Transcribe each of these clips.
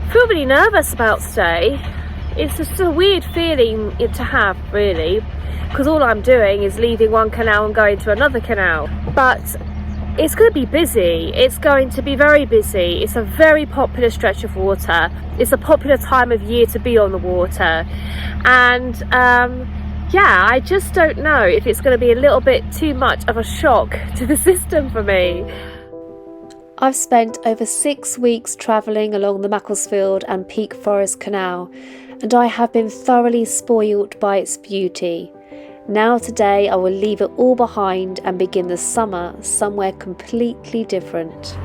feel really nervous about today. It's just a weird feeling to have, really, because all I'm doing is leaving one canal and going to another canal. But it's going to be busy. It's going to be very busy. It's a very popular stretch of water. It's a popular time of year to be on the water. And yeah, I just don't know if it's going to be a little bit too much of a shock to the system for me. I've spent over 6 weeks travelling along the Macclesfield and Peak Forest Canal, and I have been thoroughly spoilt by its beauty. Now today I will leave it all behind and begin the summer somewhere completely different.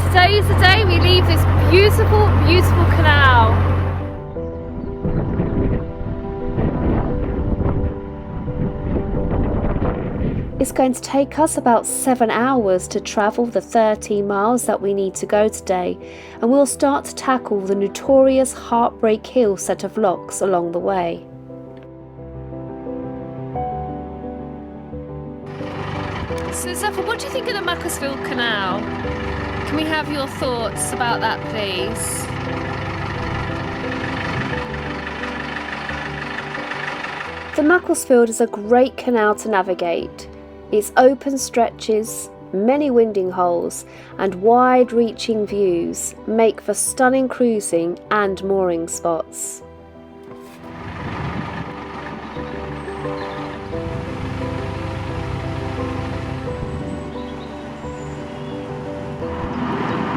Today is the day we leave this beautiful, beautiful canal. It's going to take us about 7 hours to travel the 13 miles that we need to go today, and we'll start to tackle the notorious Heartbreak Hill set of locks along the way. So Zephyr, what do you think of the Macclesfield Canal? Can we have your thoughts about that, please? The Macclesfield is a great canal to navigate. Its open stretches, many winding holes and wide-reaching views make for stunning cruising and mooring spots.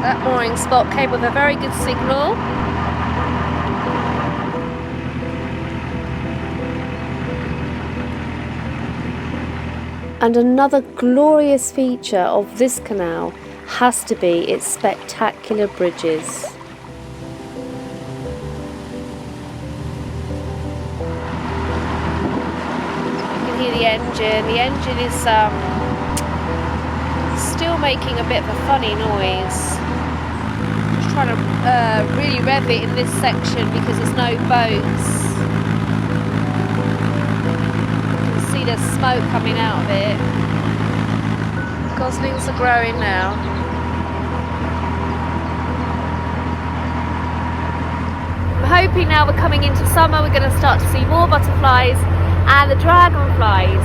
That mooring spot came with a very good signal. And another glorious feature of this canal has to be its spectacular bridges. You can hear the engine. The engine is still making a bit of a funny noise. Just trying to really rev it in this section because there's no boats. There's smoke coming out of it. Goslings are growing now. I'm hoping now we're coming into summer, we're going to start to see more butterflies and the dragonflies.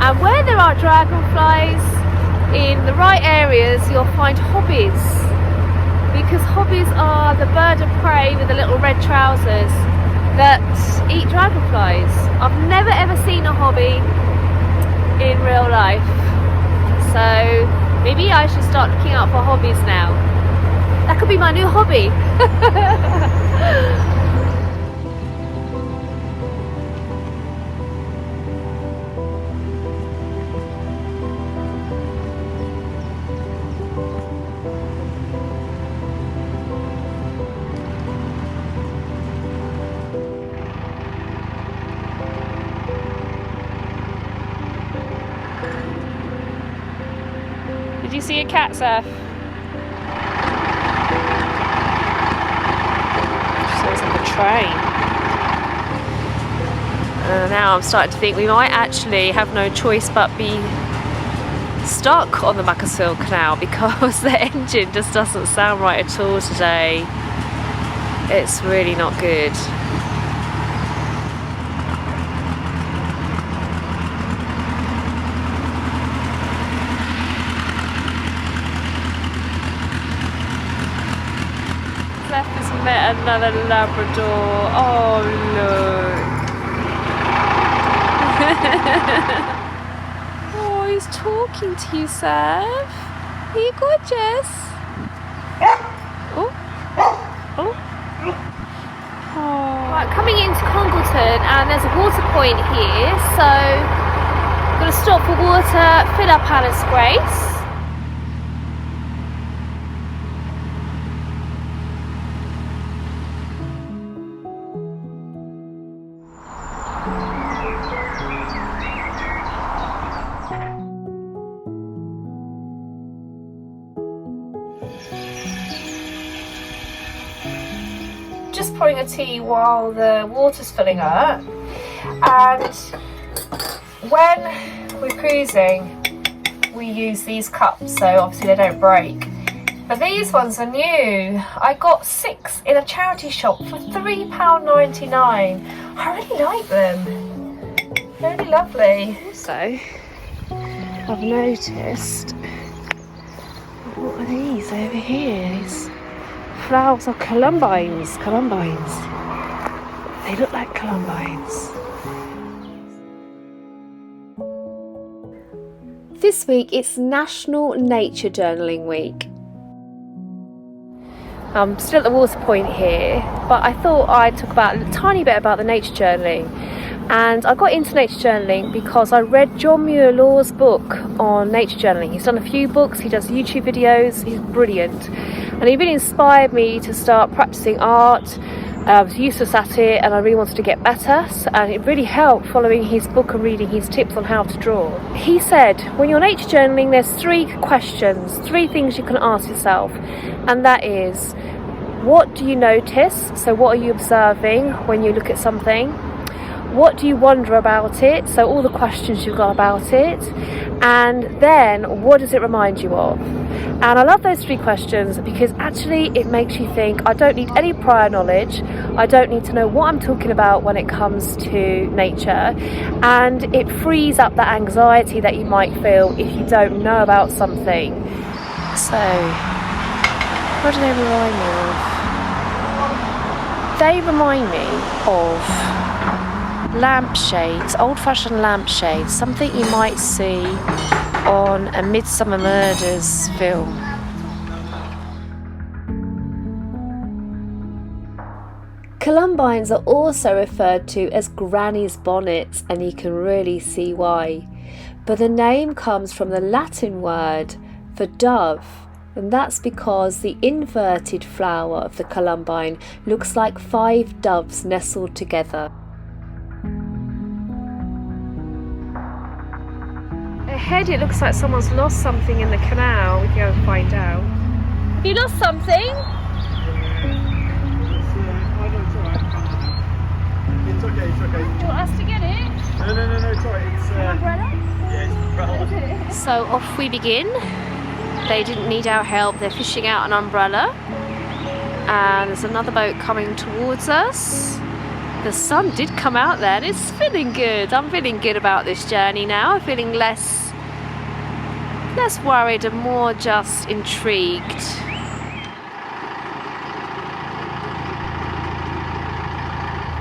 And where there are dragonflies in the right areas, you'll find hobbies, because hobbies are the bird of prey with the little red trousers that eat dragonflies. I've never ever seen a hobby in real life, so maybe I should start looking out for hobbies now. That could be my new hobby. Did you see a cat, Seth? Sounds like a train. Now I'm starting to think we might actually have no choice but be stuck on the Macclesfield Canal, because the engine just doesn't sound right at all today. It's really not good. Met another Labrador. Oh look. Oh, he's talking to you, Seth. Are you gorgeous? Oh. Oh. Oh. Right, coming into Congleton, and there's a water point here, so I'm going to stop for water, fill up Alice Grace. Just pouring a tea while the water's filling up, and when we're cruising we use these cups so obviously they don't break, But these ones are new. I got 6 in a charity shop for £3.99. I really like them. Really lovely. Also, I've noticed, what are these over here? These flowers are columbines. They look like columbines. This week it's National Nature Journaling Week. I'm still at the water point here, but I thought I'd talk about a tiny bit about the nature journaling. And I got into nature journaling because I read John Muir-Law's book on nature journaling. He's done a few books, he does YouTube videos, he's brilliant. And he really inspired me to start practicing art. I was useless at it and I really wanted to get better, and it really helped following his book and reading his tips on how to draw. He said when you're nature journaling there's 3 questions, 3 things you can ask yourself, and that is, what do you notice? So what are you observing when you look at something? What do you wonder about it? So all the questions you've got about it. And then what does it remind you of? And I love those 3 questions because actually it makes you think, I don't need any prior knowledge. I don't need to know what I'm talking about when it comes to nature. And it frees up that anxiety that you might feel if you don't know about something. So, what do they remind me of? They remind me of lampshades, old-fashioned lampshades, something you might see on a Midsummer Murders film. Columbines are also referred to as granny's bonnets, and you can really see why. But the name comes from the Latin word for dove, and that's because the inverted flower of the columbine looks like 5 doves nestled together. Ahead it looks like someone's lost something in the canal. We can go and find out. Have you lost something? It's okay. Do you want us to get it? No, it's alright. It's an umbrella? Yeah, it's an umbrella. So off we begin. They didn't need our help. They're fishing out an umbrella. And there's another boat coming towards us. The sun did come out there and it's feeling good. I'm feeling good about this journey now. I'm feeling less worried and more just intrigued.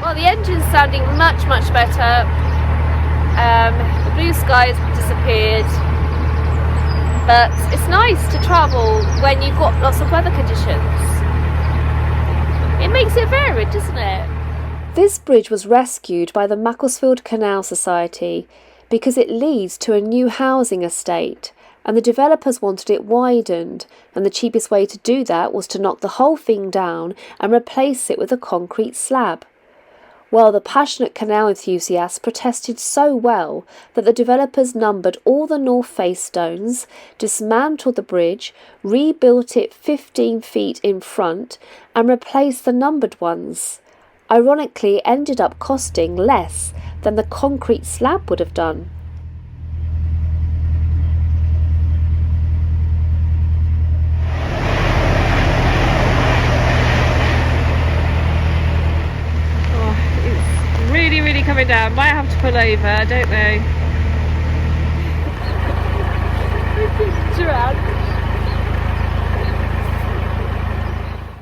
Well, the engine's sounding much better. The blue skies have disappeared. But it's nice to travel when you've got lots of weather conditions. It makes it varied, doesn't it? This bridge was rescued by the Macclesfield Canal Society because it leads to a new housing estate, and the developers wanted it widened, and the cheapest way to do that was to knock the whole thing down and replace it with a concrete slab. Well, the passionate canal enthusiasts protested so well that the developers numbered all the north face stones, dismantled the bridge, rebuilt it 15 feet in front, and replaced the numbered ones. Ironically, it ended up costing less than the concrete slab would have done. Really coming down. Might have to pull over, I don't know.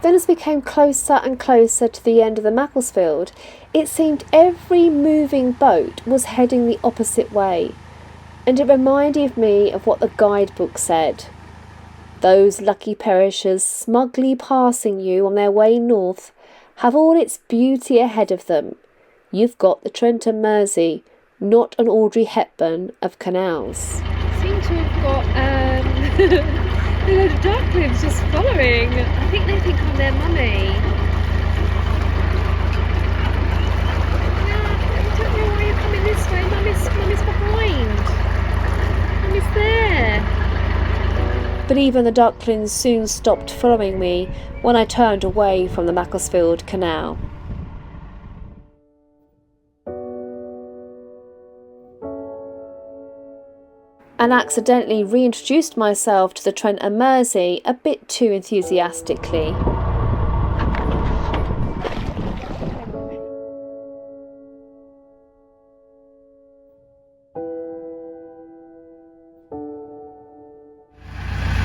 Then as we came closer and closer to the end of the Macclesfield, it seemed every moving boat was heading the opposite way, and it reminded me of what the guidebook said. Those lucky perishers smugly passing you on their way north have all its beauty ahead of them. You've got the Trent and Mersey, not an Audrey Hepburn of canals. Seem to have got a load of ducklings just following. I think they think I'm their mummy. I don't know why you're coming this way. Mummy's behind. Mummy's there. But even the ducklings soon stopped following me when I turned away from the Macclesfield Canal. and accidentally reintroduced myself to the Trent and Mersey a bit too enthusiastically.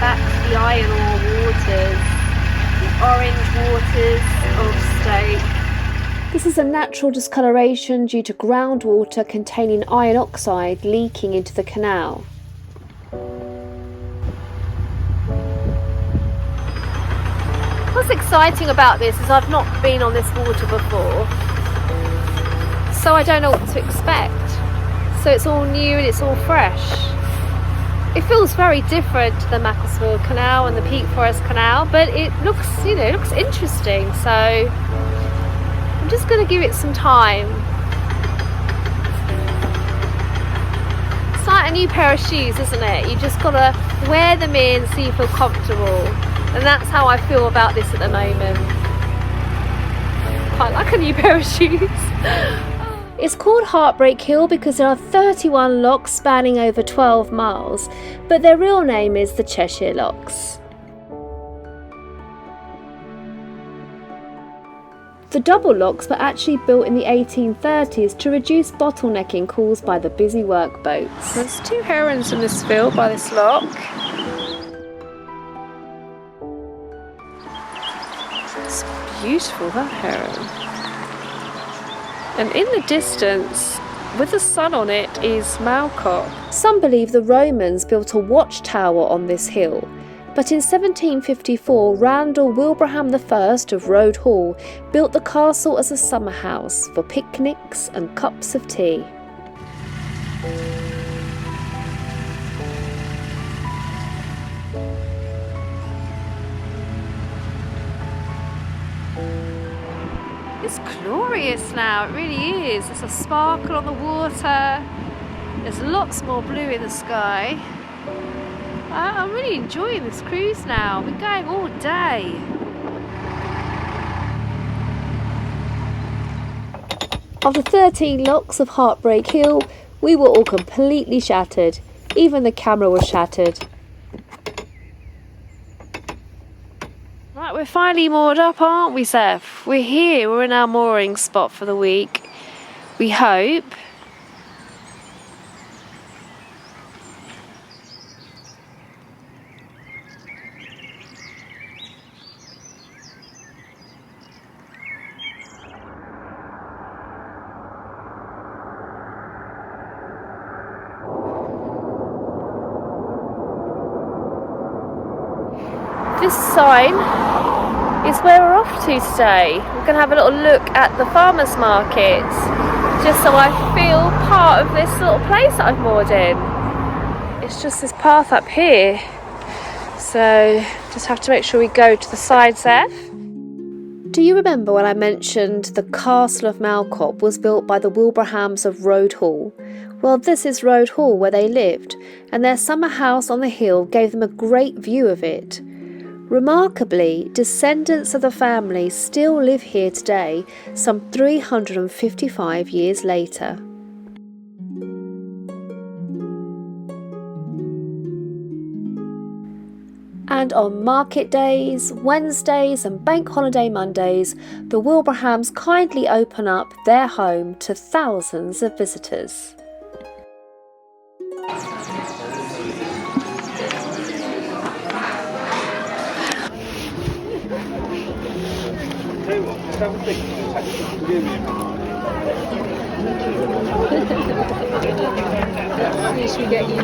Back to the iron ore waters, the orange waters of Stoke. This is a natural discoloration due to groundwater containing iron oxide leaking into the canal. What's exciting about this is I've not been on this water before, so I don't know what to expect. So it's all new and it's all fresh. It feels very different to the Macclesfield Canal and the Peak Forest Canal, but it looks, it looks interesting. So I'm just going to give it some time. It's like a new pair of shoes, isn't it? You just got to wear them in so you feel comfortable. And that's how I feel about this at the moment. Quite like a new pair of shoes. It's called Heartbreak Hill because there are 31 locks spanning over 12 miles, but their real name is the Cheshire Locks. The double locks were actually built in the 1830s to reduce bottlenecking caused by the busy work boats. There's 2 herons in this field by this lock. It's beautiful, that heron. And in the distance, with the sun on it, is Malcop. Some believe the Romans built a watchtower on this hill, but in 1754 Randall Wilbraham I of Road Hall built the castle as a summer house for picnics and cups of tea. It's glorious now, it really is. There's a sparkle on the water. There's lots more blue in the sky. I'm really enjoying this cruise now. We're going all day. After 13 locks of Heartbreak Hill, we were all completely shattered. Even the camera was shattered. Right, we're finally moored up, aren't we, Seth? We're here, we're in our mooring spot for the week. We hope. This sign is where we're off to today. We're going to have a little look at the farmers market, just so I feel part of this little place that I've moored in. It's just this path up here, so just have to make sure we go to the side, Seth. Do you remember when I mentioned the Castle of Malcop was built by the Wilbrahams of Road Hall? Well, this is Road Hall where they lived, and their summer house on the hill gave them a great view of it. Remarkably, descendants of the family still live here today, some 355 years later. And on market days, Wednesdays and bank holiday Mondays, the Wilbrahams kindly open up their home to thousands of visitors. Should we get you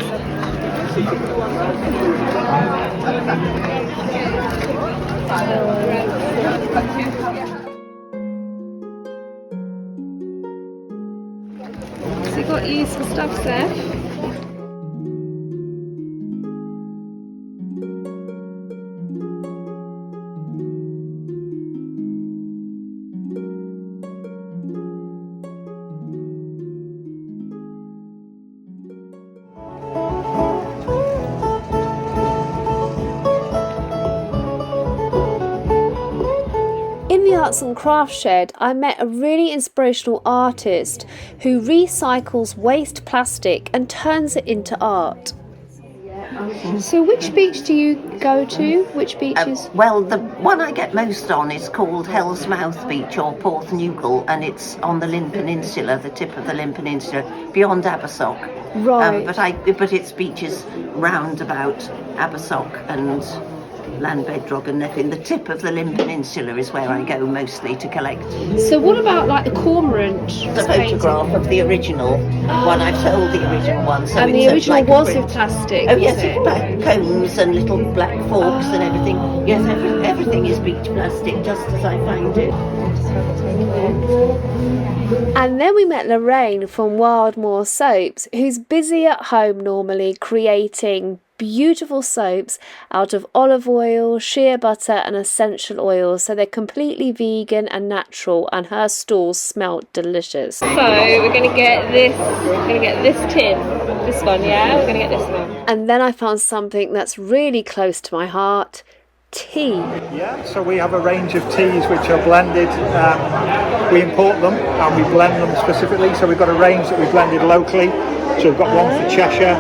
So you got used for stuff, Seth? In the Arts and Crafts Shed, I met a really inspirational artist who recycles waste plastic and turns it into art. So which beach do you go to? Which beaches? Well, the one I get most on is called Hell's Mouth Beach or Porth Newgall, and it's on the Lynn Peninsula, the tip of the Lynn Peninsula, beyond Abersock. Right. But its beaches round about Abersock and Llanbedrog and Neffin. The tip of the Lynn Peninsula is where I go mostly to collect. So what about like the cormorant? The photograph of the original one. I've sold the original one. So And the it's original like a was print. with plastic. Oh yes, was it? with black cones and little black forks and everything. Yes, everything is beach plastic, just as I find it. And then we met Lorraine from Wildmoor Soaps, who's busy at home normally creating beautiful soaps out of olive oil, shea butter and essential oils, so they're completely vegan and natural, and her stalls smell delicious. So we're gonna get this tin, this one, yeah, we're gonna get this one. And then I found something that's really close to my heart: tea. Yeah, so we have a range of teas which are blended. We import them and we blend them specifically. So we've got a range that we blended locally. So we've got one for Cheshire.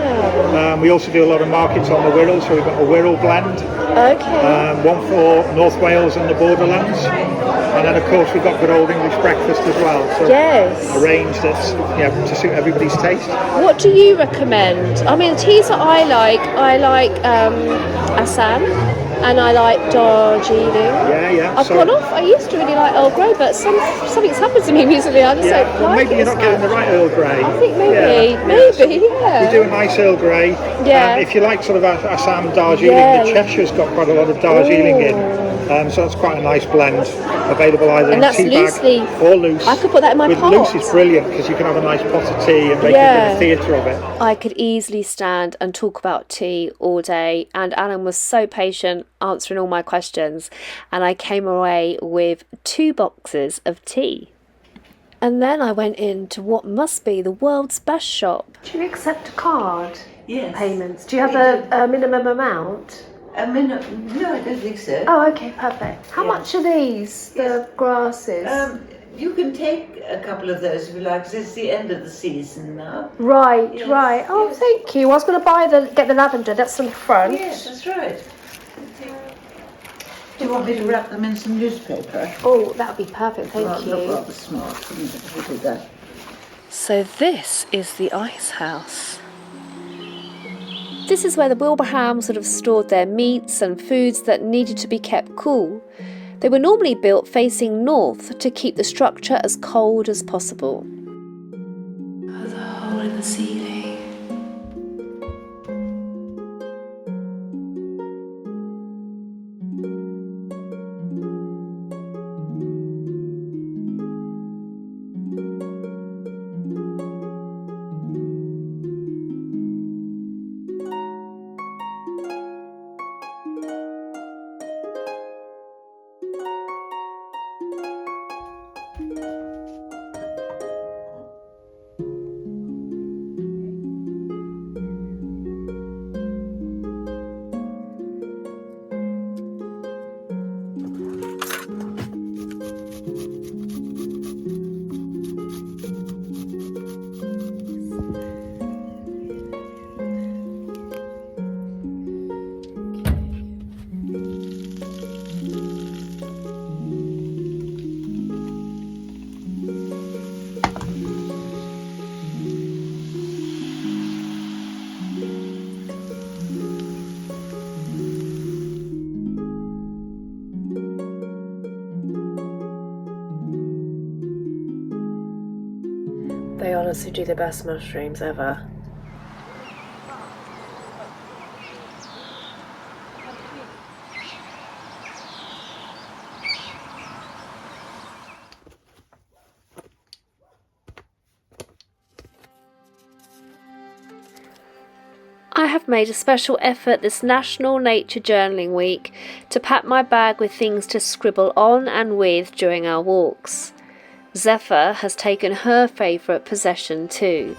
We also do a lot of markets on the Wirral. So we've got a Wirral blend. Okay. One for North Wales and the Borderlands. And then of course we've got good old English breakfast as well. So Yes. a range that's to suit everybody's taste. What do you recommend? I mean, teas that I like Assam, and I like Darjeeling. Yeah. I've gone off. I used to really like Earl Grey, but something's happened to me recently. I just don't well, like maybe it you're as not getting the much. right Earl Grey. I think maybe. We do a nice Earl Grey. Yeah. If you like sort of Assam Darjeeling, Yeah. the Cheshire's got quite a lot of Darjeeling in. So that's quite a nice blend, available either And in that's tea loosely. bag or loose. I could put that in my With pot. loose is brilliant because you can have a nice pot of tea and make Yeah. a bit of theatre of it. I could easily stand and talk about tea all day, and Alan was so patient answering all my questions, and I came away with 2 boxes of tea. And then I went into what must be the world's best shop. Do you accept card payments? Do you have a minimum amount? No, I don't think so. Oh, okay, perfect. How much are these, the grasses? You can take a couple of those if you like, 'cause it's the end of the season now. Right. Oh, yes. thank you. I was going to get the lavender. That's on the front. Yes, that's right. Do you want me to wrap them in some newspaper? Oh, that would be perfect. Thank you. Look rather smart, wouldn't it, if we did that? So this is the ice house. This is where the Wilbrahams would have stored their meats and foods that needed to be kept cool. They were normally built facing north to keep the structure as cold as possible. There's a hole in the ceiling. They honestly do the best mushrooms ever. I have made a special effort this National Nature Journaling Week to pack my bag with things to scribble on and with during our walks. Zephyr has taken her favourite possession too.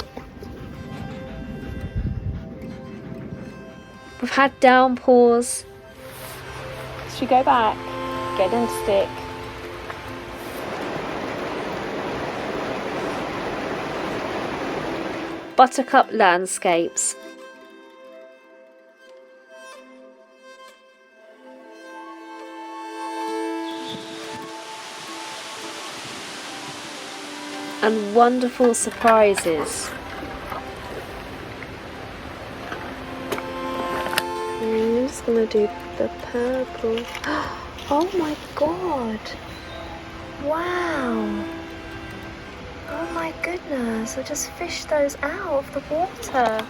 We've had downpours. Should we go back? Get them to stick. Buttercup landscapes. and wonderful surprises. I'm just going to do the purple. Oh my god! Wow! Oh my goodness, I just fished those out of the water.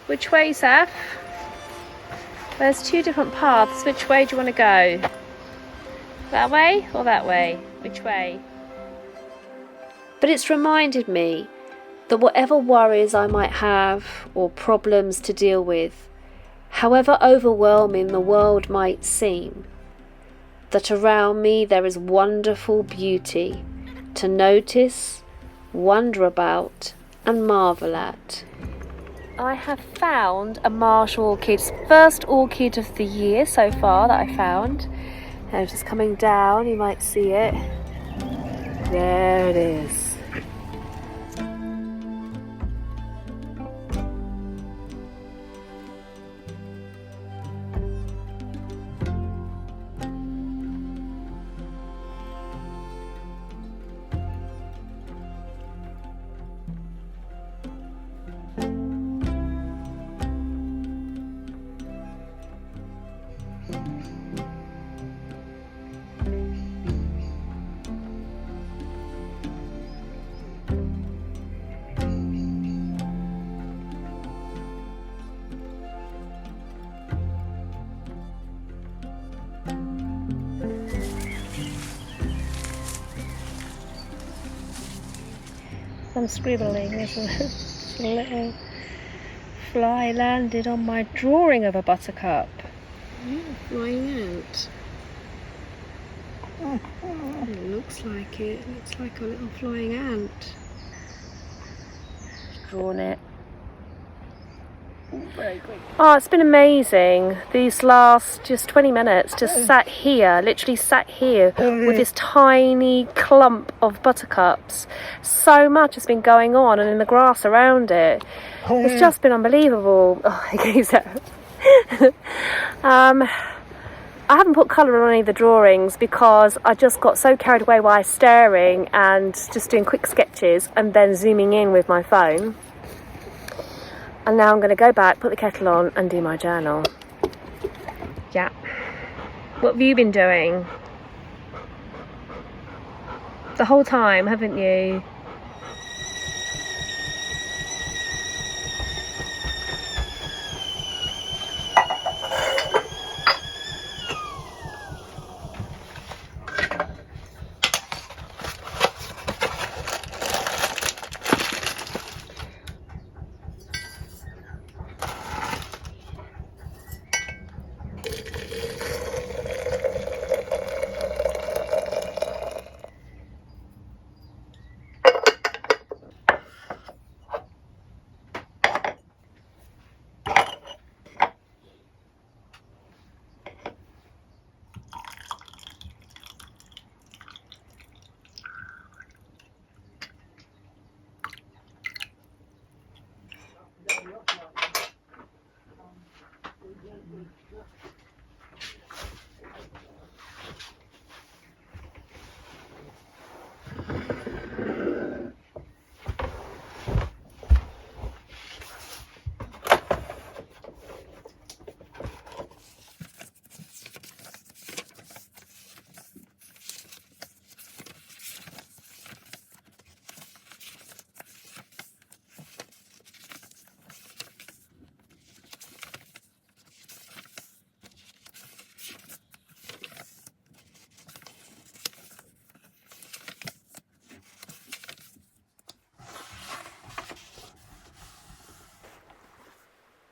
Which way, Seth? There's two different paths. Which way do you want to go? That way or that way? Which way? But it's reminded me that whatever worries I might have or problems to deal with, however overwhelming the world might seem, that around me there is wonderful beauty to notice, wonder about and marvel at. I have found a marsh orchid, first orchid of the year so far that I found. And it's just coming down, you might see it. There it is. I'm scribbling. There's a little fly landed on my drawing of a buttercup. Flying out. It looks like it. It looks like a little flying ant. Drawn it. Very quick. Oh, it's been amazing. These last just 20 minutes, just sat here, literally sat here with this tiny clump of buttercups. So much has been going on, and in the grass around it. It's just been unbelievable. Oh, it goes out. I haven't put colour on any of the drawings because I just got so carried away by staring and just doing quick sketches and then zooming in with my phone. And now I'm going to go back, put the kettle on and do my journal. Yeah. What have you been doing? The whole time, haven't you?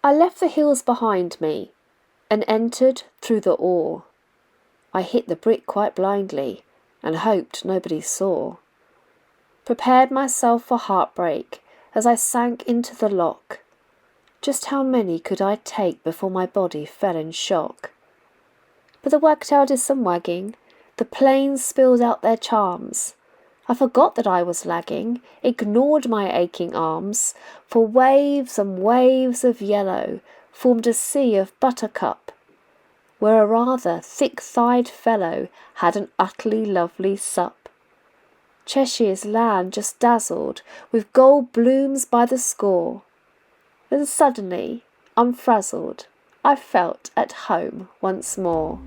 I left the hills behind me and entered through the oar. I hit the brick quite blindly and hoped nobody saw. Prepared myself for heartbreak as I sank into the lock. Just how many could I take before my body fell in shock? But the wagtail did some wagging, the plains spilled out their charms. I forgot that I was lagging, ignored my aching arms, for waves and waves of yellow formed a sea of buttercup, where a rather thick-thighed fellow had an utterly lovely sup. Cheshire's land just dazzled with gold blooms by the score. Then suddenly, unfrazzled, I felt at home once more.